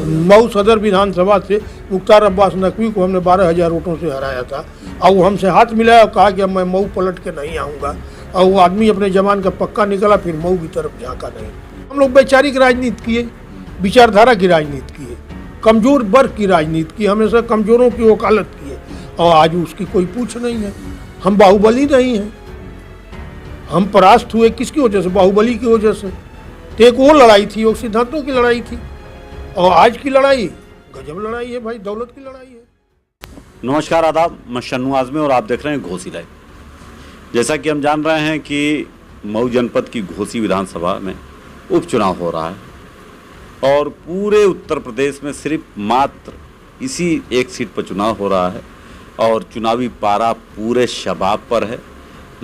मऊ सदर विधानसभा से मुख्तार अब्बास नकवी को हमने 12,000 वोटों से हराया था और वो हमसे हाथ मिलाया और कहा कि अब मैं मऊ पलट के नहीं आऊँगा। और वो आदमी अपने जमान का पक्का निकला, फिर मऊ की तरफ झाँका नहीं। हम लोग वैचारिक राजनीति किए, विचारधारा की राजनीति किए, कमज़ोर वर्ग की राजनीति की, हमेशा कमज़ोरों की वकालत की है और आज उसकी कोई पूछ नहीं है। हम बाहुबली नहीं हैं। हम परास्त हुए किसकी वजह से? बाहुबली की वजह से। तो एक वो लड़ाई थी, वो सिद्धांतों की लड़ाई थी और आज की लड़ाई गजब लड़ाई है भाई, दौलत की लड़ाई है। नमस्कार, आदाब। मैं शन्नू आज़मी और आप देख रहे हैं घोसी लाइव। जैसा कि हम जान रहे हैं कि मऊ जनपद की घोसी विधानसभा में उपचुनाव हो रहा है और पूरे उत्तर प्रदेश में सिर्फ मात्र इसी एक सीट पर चुनाव हो रहा है और चुनावी पारा पूरे शबाब पर है।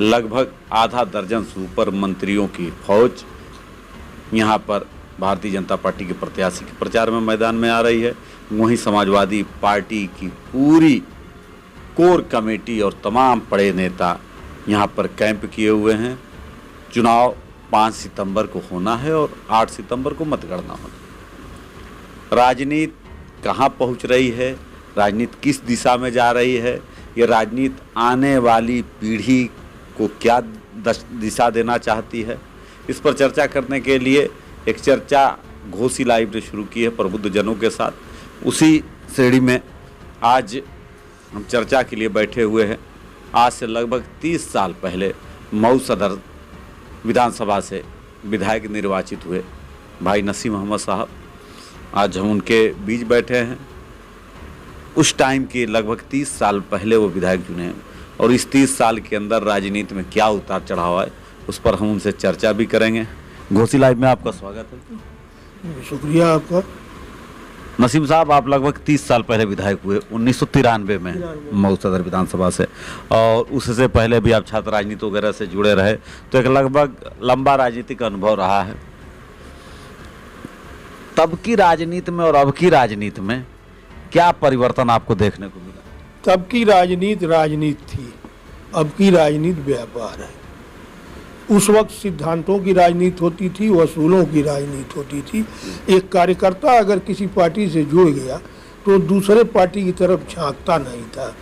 लगभग आधा दर्जन से ऊपर मंत्रियों की फौज यहाँ पर भारतीय जनता पार्टी के प्रत्याशी के प्रचार में मैदान में आ रही है। वहीं समाजवादी पार्टी की पूरी कोर कमेटी और तमाम बड़े नेता यहाँ पर कैंप किए हुए हैं। चुनाव 5 सितंबर को होना है और 8 सितंबर को मतगणना होना। राजनीति कहाँ पहुँच रही है, राजनीति किस दिशा में जा रही है, ये राजनीति आने वाली पीढ़ी को क्या दिशा देना चाहती है, इस पर चर्चा करने के लिए एक चर्चा घोसी लाइव ने शुरू की है प्रबुद्ध जनों के साथ। उसी श्रेणी में आज हम चर्चा के लिए बैठे हुए हैं। आज से लगभग 30 साल पहले मऊ सदर विधानसभा से विधायक निर्वाचित हुए भाई नसीम अहमद साहब, आज हम उनके बीच बैठे हैं। उस टाइम के लगभग 30 साल पहले वो विधायक चुने हैं और इस 30 साल के अंदर राजनीति में क्या उतार चढ़ाव है उस पर हम उनसे चर्चा भी करेंगे। घोसी लाइव में आपका स्वागत है। शुक्रिया आपका। नसीम साहब, आप लगभग 30 साल पहले विधायक हुए 1993 में मऊ सदर विधानसभा से, और उससे पहले भी आप छात्र राजनीति वगैरह से जुड़े रहे, तो एक लगभग लंबा राजनीतिक अनुभव रहा है। तब की राजनीति में और अब की राजनीति में क्या परिवर्तन आपको देखने को मिला? तब की राजनीति राजनीति थी, अब की राजनीति व्यापार है। उस वक्त सिद्धांतों की राजनीति होती थी, वसूलों की राजनीति होती थी। एक कार्यकर्ता अगर किसी पार्टी से जुड़ गया तो दूसरे पार्टी की तरफ झांकता नहीं था।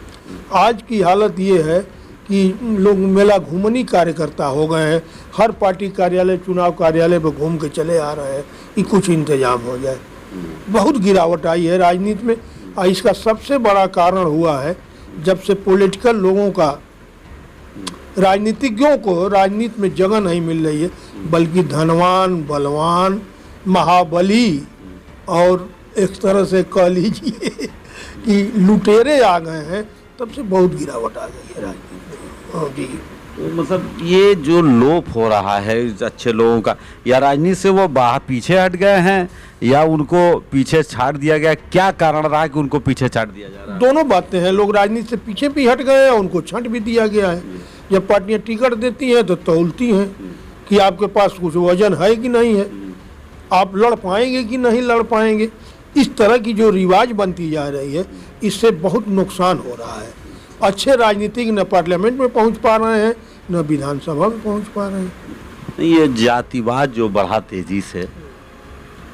आज की हालत ये है कि लोग मेला घूमनी कार्यकर्ता हो गए हैं। हर पार्टी कार्यालय, चुनाव कार्यालय पर घूम के चले आ रहे हैं कि कुछ इंतजाम हो जाए। बहुत गिरावट आई है राजनीति में और इसका सबसे बड़ा कारण हुआ है जब से पॉलिटिकल लोगों का, राजनीतिज्ञों को राजनीति में जगह नहीं मिल रही है, बल्कि धनवान, बलवान, महाबली और एक तरह से कह लीजिए कि लुटेरे आ गए हैं। तब से बहुत गिरावट आ गई है राजनीति में। जी, तो मतलब ये जो लोप हो रहा है अच्छे लोगों का, या राजनीति से वो बाहर पीछे हट गए हैं या उनको पीछे छाड़ दिया गया? क्या कारण रहा है कि उनको पीछे छाड़ दिया जा रहा है? दोनों बातें हैं। लोग राजनीति से पीछे भी हट गए हैं, उनको छंट भी दिया गया है। जब पार्टियां टिकट देती हैं तो तौलती हैं कि आपके पास कुछ वजन है कि नहीं है, आप लड़ पाएंगे कि नहीं लड़ पाएंगे। इस तरह की जो रिवाज बनती जा रही है, इससे बहुत नुकसान हो रहा है। अच्छे राजनीतिक न पार्लियामेंट में पहुंच पा रहे हैं, न विधानसभा में पहुंच पा रहे हैं। ये जातिवाद जो बढ़ा तेजी से,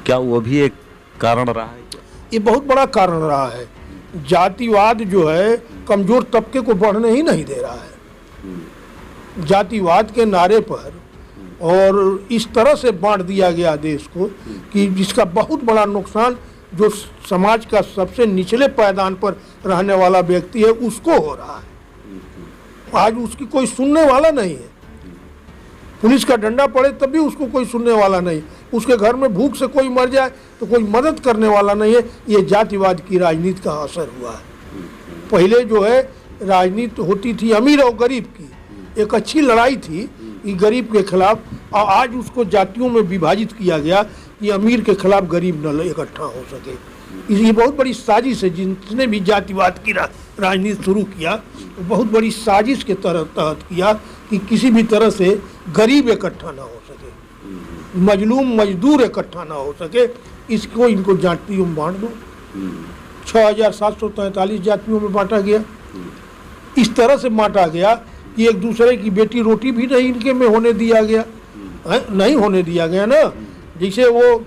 क्या वो भी एक कारण रहा है? ये बहुत बड़ा कारण रहा है। जातिवाद जो है कमजोर तबके को बढ़ने ही नहीं दे रहा है। जातिवाद के नारे पर और इस तरह से बांट दिया गया देश को कि जिसका बहुत बड़ा नुकसान जो समाज का सबसे निचले पायदान पर रहने वाला व्यक्ति है उसको हो रहा है। आज उसकी कोई सुनने वाला नहीं है। पुलिस का डंडा पड़े तब भी उसको कोई सुनने वाला नहीं। उसके घर में भूख से कोई मर जाए तो कोई मदद करने वाला नहीं है। ये जातिवाद की राजनीति का असर हुआ है। पहले जो है राजनीति होती थी अमीर और गरीब की, एक अच्छी लड़ाई थी कि गरीब के खिलाफ, और आज उसको जातियों में विभाजित किया गया कि अमीर के खिलाफ गरीब न इकट्ठा हो सके। ये बहुत बड़ी साजिश है। जिसने भी जातिवाद की राजनीति शुरू किया तो बहुत बड़ी साजिश के तहत किया कि किसी भी तरह से गरीब इकट्ठा ना हो सके, मजलूम मजदूर इकट्ठा ना हो सके। इसको इनको जातियों में बांट दो। 6,743 जातियों में बांटा गया। इस तरह से बांटा गया कि एक दूसरे की बेटी रोटी भी नहीं इनके में होने दिया गया, नहीं होने दिया गया ना। जैसे वो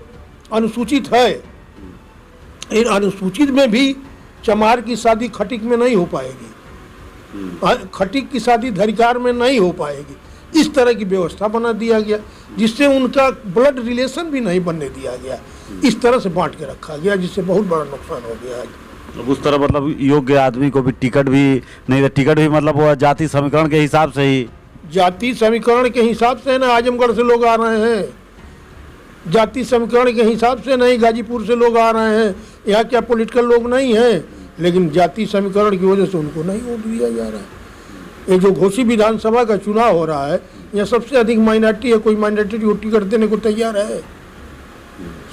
अनुसूचित है इन अनुसूचित में भी चमार की शादी खटिक में नहीं हो पाएगी, खटिक की शादी धरिकार में नहीं हो पाएगी। इस तरह की व्यवस्था बना दिया गया जिससे उनका ब्लड रिलेशन भी नहीं बनने दिया गया। इस तरह से बांट के रखा गया जिससे बहुत बड़ा नुकसान हो गया है। उस तरह मतलब योग्य आदमी को भी टिकट भी नहीं, टिकट भी मतलब वो जाति समीकरण के हिसाब से ही, जाति समीकरण के हिसाब से ना आजमगढ़ से लोग आ रहे हैं, जाति समीकरण के हिसाब से नहीं गाजीपुर से लोग आ रहे हैं। यहाँ क्या पॉलिटिकल लोग नहीं हैं, लेकिन जाति समीकरण की वजह से उनको नहीं वोट दिया जा रहा है। ये जो घोसी विधानसभा का चुनाव हो रहा है, यहाँ सबसे अधिक माइनॉरिटी है, कोई माइनॉरिटी को टिकट देने को तैयार है?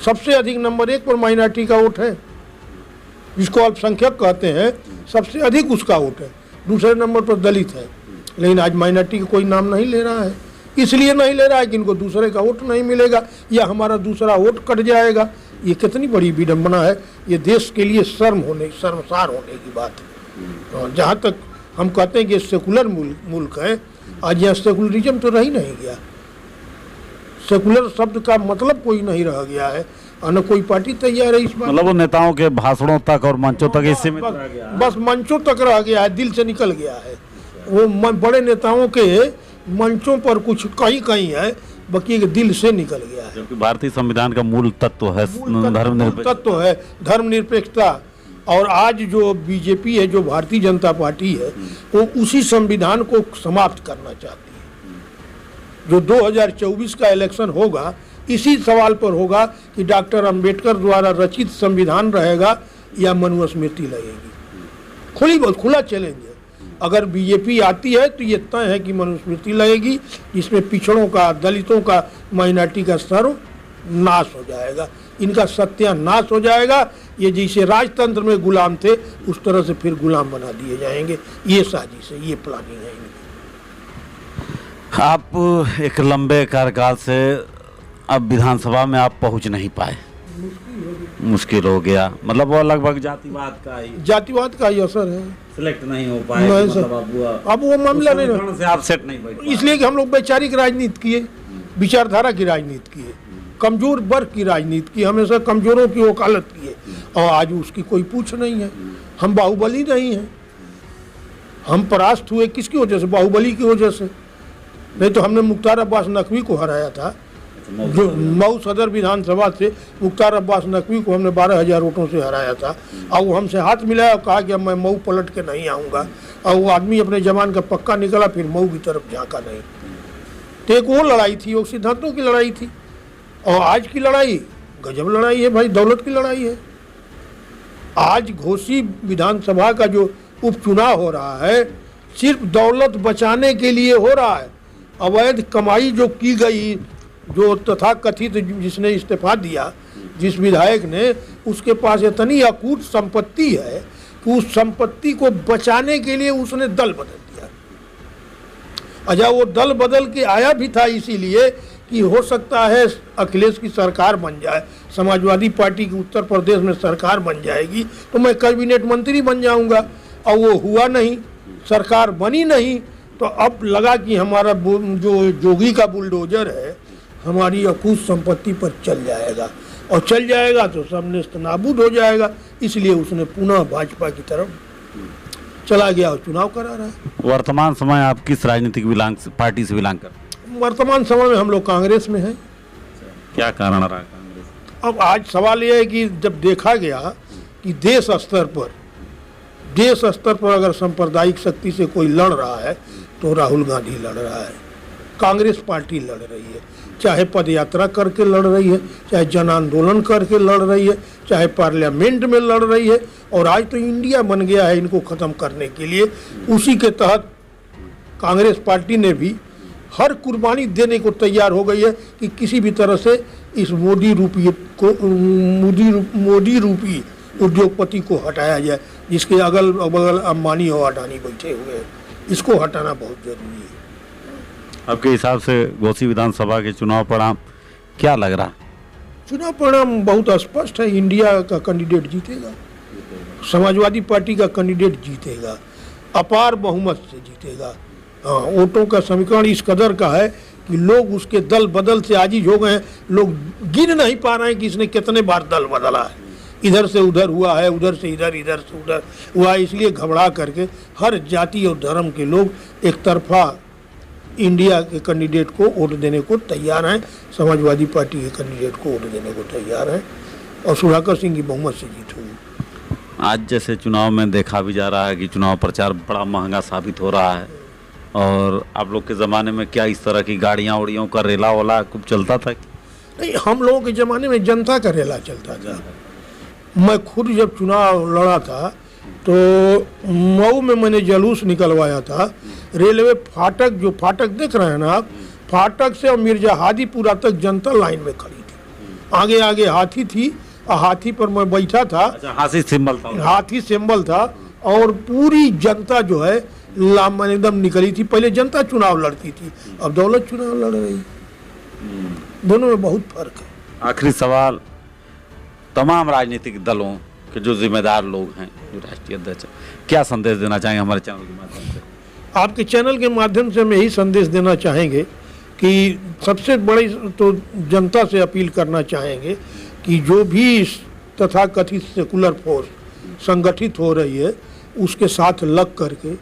सबसे अधिक नंबर 1 पर माइनॉरिटी का वोट है, जिसको अल्पसंख्यक कहते हैं, सबसे अधिक उसका वोट है। दूसरे नंबर पर दलित है, लेकिन आज माइनॉरिटी का कोई नाम नहीं ले रहा है। इसलिए नहीं ले रहा है कि इनको दूसरे का वोट नहीं मिलेगा या हमारा दूसरा वोट कट जाएगा। ये कितनी बड़ी विडंबना है, ये देश के लिए शर्मसार होने की बात है। जहाँ तक हम कहते हैं कि सेकुलर मुल्क है, आज यहाँ सेकुलरिज्म तो रह ही नहीं गया। सेकुलर शब्द का मतलब कोई नहीं रह गया है और न कोई पार्टी तैयार है इस बात। मतलब वो नेताओं के भाषणों तक और मंचों तक इससे बस मंचों तक रह गया है, दिल से निकल गया है। वो बड़े नेताओं के मंचों पर कुछ कहीं कहीं है, बाकी दिल से निकल गया है। क्योंकि भारतीय संविधान का मूल तत्व है धर्मनिरपेक्षता। और आज जो बीजेपी है, जो भारतीय जनता पार्टी है, वो उसी संविधान को समाप्त करना चाहती है। जो 2024 का इलेक्शन होगा, इसी सवाल पर होगा कि डॉक्टर अंबेडकर द्वारा रचित संविधान रहेगा या मनुस्मृति लगेगी। खुला चैलेंज है। अगर बीजेपी आती है तो ये तय है कि मनुस्मृति लगेगी, जिसमें पिछड़ों का, दलितों का, माइनॉरिटी का सर्वनाश हो जाएगा, इनका सत्यानाश हो जाएगा। ये जैसे राजतंत्र में गुलाम थे, उस तरह से फिर गुलाम बना दिए जाएंगे। ये साजिश है, ये प्लानिंग है इनकी। आप एक लंबे कार्यकाल से अब विधानसभा में आप पहुंच नहीं पाए, मुश्किल हो गया। मतलब वो लगभग जातिवाद का ही असर है, सिलेक्ट नहीं हो पाए। नहीं मतलब अब वो मामला नहीं से आप सेट नहीं बैठ पाए। इसलिए कि हम लोग वैचारिक राजनीति किए, विचारधारा की राजनीति किए, कमजोर वर्ग की राजनीति की, हमेशा कमजोरों की वकालत किए, और आज उसकी कोई पूछ नहीं है। हम बाहुबली नहीं हैं। हम परास्त हुए किसकी वजह से? बाहुबली की वजह से। नहीं तो हमने मुख्तार अब्बास नकवी को हराया था, जो मऊ सदर विधानसभा से मुख्तार अब्बास नकवी को हमने 12,000 वोटों से हराया था। और वो हमसे हाथ मिलाया और कहा कि अब मैं मऊ पलट के नहीं आऊँगा। और वो आदमी अपने जवान का पक्का निकला, फिर मऊ की तरफ झाँका नहीं। तो एक वो लड़ाई थी, वो सिद्धांतों की लड़ाई थी। और आज की लड़ाई गजब लड़ाई है भाई, दौलत की लड़ाई है। आज घोसी विधानसभा का जो उपचुनाव हो रहा है, सिर्फ दौलत बचाने के लिए हो रहा है। अवैध कमाई जो की गई, जो तथाकथित जिसने इस्तीफा दिया, जिस विधायक ने, उसके पास इतनी अकूत संपत्ति है कि उस संपत्ति को बचाने के लिए उसने दल बदल दिया। अच्छा, वो दल बदल के आया भी था इसीलिए कि हो सकता है अखिलेश की सरकार बन जाए, समाजवादी पार्टी की उत्तर प्रदेश में सरकार बन जाएगी तो मैं कैबिनेट मंत्री बन जाऊंगा। और वो हुआ नहीं, सरकार बनी नहीं। तो अब लगा कि हमारा जो जोगी का बुलडोजर है, हमारी अकूत संपत्ति पर चल जाएगा, और चल जाएगा तो सब नेस्तनाबूद हो जाएगा। इसलिए उसने पुनः भाजपा की तरफ चला गया और चुनाव करा रहा है। वर्तमान समय आप किस राजनीतिक पार्टी से बिलोंग करते हैं? वर्तमान समय में हम लोग कांग्रेस में हैं। क्या कारण रहा कांग्रेस? अब आज सवाल यह है कि जब देखा गया कि देश स्तर पर अगर सांप्रदायिक शक्ति से कोई लड़ रहा है तो राहुल गांधी लड़ रहा है, कांग्रेस पार्टी लड़ रही है। चाहे पदयात्रा करके लड़ रही है, चाहे जन आंदोलन करके लड़ रही है, चाहे पार्लियामेंट में लड़ रही है, और आज तो इंडिया बन गया है इनको ख़त्म करने के लिए। उसी के तहत कांग्रेस पार्टी ने भी हर कुर्बानी देने को तैयार हो गई है कि किसी भी तरह से इस मोदी रूपी उद्योगपति को हटाया जाए, जिसके अगल बगल अंबानी और अडानी बैठे हुए हैं। इसको हटाना बहुत जरूरी है। आपके हिसाब से घोसी विधानसभा के चुनाव परिणाम क्या लग रहा? चुनाव परिणाम बहुत स्पष्ट है। इंडिया का कैंडिडेट जीतेगा, समाजवादी पार्टी का कैंडिडेट जीतेगा, अपार बहुमत से जीतेगा। हाँ, वोटों का समीकरण इस कदर का है कि लोग उसके दल बदल से आजीज हो गए हैं। लोग गिन नहीं पा रहे हैं कि इसने कितने बार दल बदला है। इधर से उधर हुआ है, उधर से इधर, इधर से उधर हुआ, इसलिए घबरा करके हर जाति और धर्म के लोग एक तरफा इंडिया के कैंडिडेट को वोट देने को तैयार हैं, समाजवादी पार्टी के कैंडिडेट को वोट देने को तैयार हैं और सुधाकर सिंह की बहुमत से जीत होगी। आज जैसे चुनाव में देखा भी जा रहा है कि चुनाव प्रचार बड़ा महंगा साबित हो रहा है, और आप लोग के ज़माने में क्या इस तरह की गाड़ियाँ उड़ियों का रेला वाला खूब चलता था? नहीं, हम लोगों के ज़माने में जनता का रेला चलता था। मैं खुद जब चुनाव लड़ा था तो मऊ में मैंने जुलूस निकलवाया था। रेलवे फाटक, जो फाटक देख रहे हैं ना आप, फाटक से और मिर्जा हादीपुरा तक जनता लाइन में खड़ी थी। आगे आगे हाथी थी और हाथी पर मैं बैठा था। अच्छा, हाथी सिंबल था? हाथी सिंबल था और पूरी जनता जो है लाम एकदम निकली थी। पहले जनता चुनाव लड़ती थी, अब दौलत चुनाव लड़ रही। दोनों में बहुत फर्क है। आखिरी सवाल, तमाम राजनीतिक दलों के जो जिम्मेदार लोग हैं, जो राष्ट्रीय अध्यक्ष, क्या संदेश देना चाहेंगे हमारे चैनल के माध्यम से? आपके चैनल के माध्यम से हम यही संदेश देना चाहेंगे कि सबसे बड़ी तो जनता से अपील करना चाहेंगे कि जो भी तथाकथित सेकुलर फोर्स संगठित हो रही है उसके साथ लग करके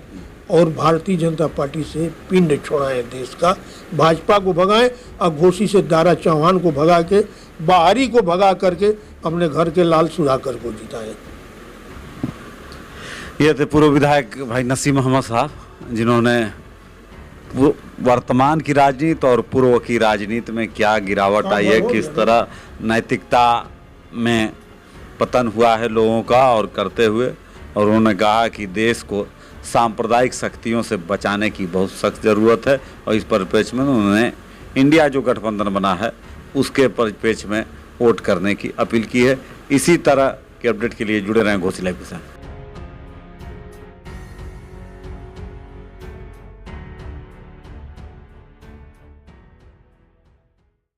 और भारतीय जनता पार्टी से पिंड छोड़ाएं देश का। भाजपा को भगाएं और घोसी से दारा चौहान को भगा के, बाहरी को भगा करके अपने घर के लाल सुधाकर को जिताएं। ये थे पूर्व विधायक भाई नसीम अहमद साहब, जिन्होंने वर्तमान की राजनीति और पूर्व की राजनीति में क्या गिरावट आई है, किस तरह नैतिकता में पतन हुआ है लोगों का और करते हुए, और उन्होंने कहा कि देश को सांप्रदायिक शक्तियों से बचाने की बहुत सख्त ज़रूरत है, और इस परिप्रेक्ष्य में उन्होंने इंडिया जो गठबंधन बना है उसके परिप्रेक्ष्य में वोट करने की अपील की है। इसी तरह के अपडेट के लिए जुड़े रहें घोसी लाइव के साथ।